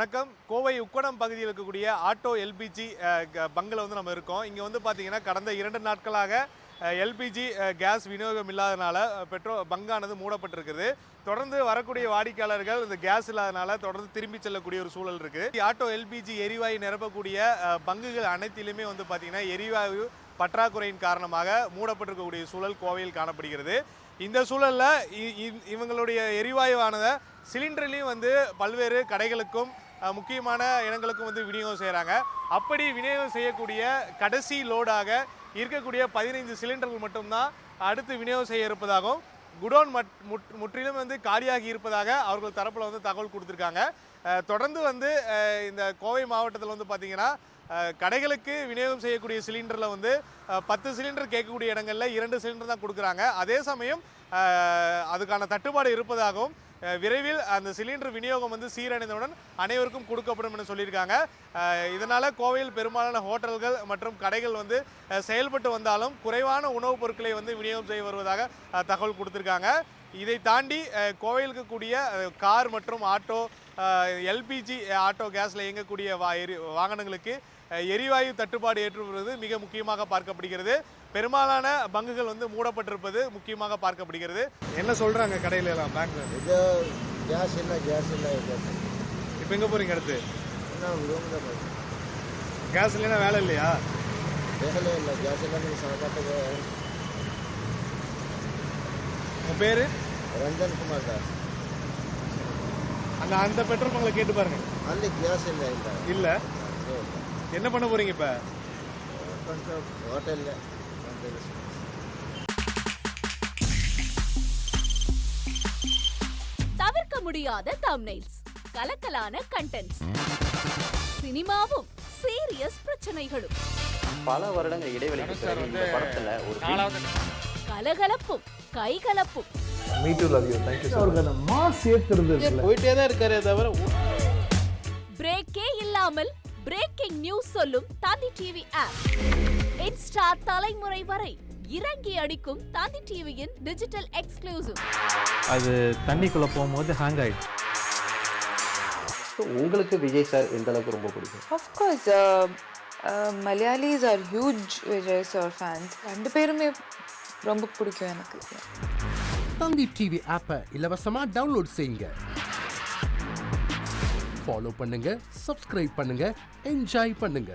வணக்கம். கோவை உக்கடம் பகுதியில் இருக்கக்கூடிய ஆட்டோ எல்பிஜி பங்கில் வந்து நம்ம இருக்கோம். இங்கே வந்து பார்த்தீங்கன்னா கடந்த 2 நாட்களாக எல்பிஜி கேஸ் விநியோகம் இல்லாதனால பங்கானது மூடப்பட்டிருக்குது. தொடர்ந்து வரக்கூடிய வாடிக்கையாளர்கள் இந்த கேஸ் இல்லாதனால தொடர்ந்து திரும்பி செல்லக்கூடிய ஒரு சூழல் இருக்குது. ஆட்டோ எல்பிஜி எரிவாயு நிரப்பக்கூடிய பங்குகள் அனைத்திலுமே வந்து பார்த்தீங்கன்னா எரிவாயு பற்றாக்குறையின் காரணமாக மூடப்பட்டிருக்கக்கூடிய சூழல் கோவையில் காணப்படுகிறது. இந்த சூழலில் இவங்களுடைய எரிவாயுவானதை சிலிண்டர்லையும் வந்து பல்வேறு கடைகளுக்கும் முக்கியமான இடங்களுக்கும் வந்து விநியோகம் செய்கிறாங்க. அப்படி விநியோகம் செய்யக்கூடிய கடைசி லோடாக இருக்கக்கூடிய 15 சிலிண்டர்கள் மட்டும்தான் அடுத்து விநியோகம் செய்ய இருப்பதாகவும் குடோன் முற்றிலும் வந்து காலியாகி இருப்பதாக அவர்கள் தரப்பில் வந்து தகவல் கொடுத்துருக்காங்க. தொடர்ந்து வந்து இந்த கோவை மாவட்டத்தில் வந்து பார்த்திங்கன்னா கடைகளுக்கு விநியோகம் செய்யக்கூடிய சிலிண்டரில் வந்து 10 சிலிண்டர் கேட்கக்கூடிய இடங்களில் 2 சிலிண்டர் தான் கொடுக்குறாங்க. அதே சமயம் அதுக்கான தட்டுப்பாடு இருப்பதாகவும் விரைவில் அந்த சிலிண்டர் விநியோகம் வந்து சீரடைந்தவுடன் அனைவருக்கும் கொடுக்கப்படும் என சொல்லியிருக்காங்க. இதனால் கோவையில் பெரும்பாலான ஹோட்டல்கள் மற்றும் கடைகள் வந்து செயல்பட்டு வந்தாலும் குறைவான உணவுப் பொருட்களை வந்து விநியோகம் செய்ய வருவதாக தகவல் கொடுத்துருக்காங்க. இதை தாண்டி கோவையில் இருக்கக்கூடிய கார் மற்றும் ஆட்டோ எல்பிஜி ஆட்டோ கேஸில் இயங்கக்கூடிய வாகனங்களுக்கு எரிவாயு தட்டுப்பாடு ஏற்படுவது மிக முக்கியமாக பார்க்கப்படுகிறது. பெரும்பாலான பங்குகள் வந்து மூடப்பட்டிருப்பது முக்கியமாக பார்க்கப்படுகிறது. என்ன சொல்றாங்க கடையில எல்லாம் பேங்க்ல? இது கேஸ் இல்லை. இப்போ எங்க போறீங்க அடுத்து? கேஸ் இல்லைன்னா வேலை இல்லையா? வேலை இல்லை, கேஸ் இல்லை. சமக்காட்டுக்கு உங்க பேரு? ரஞ்சன் குமார் சார். அந்த பெட்ரோல் பங்க்ல கேட்டு பாருங்க. அந்த கேஸ் இல்லை. இல்ல என்ன பண்ண போறீங்க இப்ப? ஹோட்டல்ல தவிர்க்க முடியாத தம்ப்நெயில்ஸ், கலக்கலான கண்டென்ட்ஸ், சினிமாவும் சீரியஸ் பிரச்சனைகளும், பல வருடங்கள் இடைவெளிக்கு பிறகு இந்த படத்துல ஒரு கலகலப்பும் கைகலப்பும், போயிட்டே தான் இருக்காரே தவிர பிரேக்கே இல்லாமல் பிரேக்கிங் நியூஸ் சொல்லும் தந்தி டிவி ஆப். இன்ஸ்டா தலைமுறை வரை இறங்கி அடிக்கும் தந்தி டிவியின் டிஜிட்டல் எக்ஸ்க்ளூசிவ். அது தண்ணிக்குள்ள போகும்போது ஹேங் ஆயிடுச்சு. உங்களுக்கு விஜய் சார் எந்த அளவுக்கு ரொம்ப பிடிக்கும்? Of course, Malayalis are huge Vijay sir fans. ரெண்டு பேருமே ரொம்ப பிடிக்கும் எனக்கு. தந்தி டிவி ஆப்பை இலவசமா டவுன்லோட் செய்யுங்க. ஃபாலோ பண்ணுங்க, சப்ஸ்கிரைப் பண்ணுங்க, என்ஜாய் பண்ணுங்க.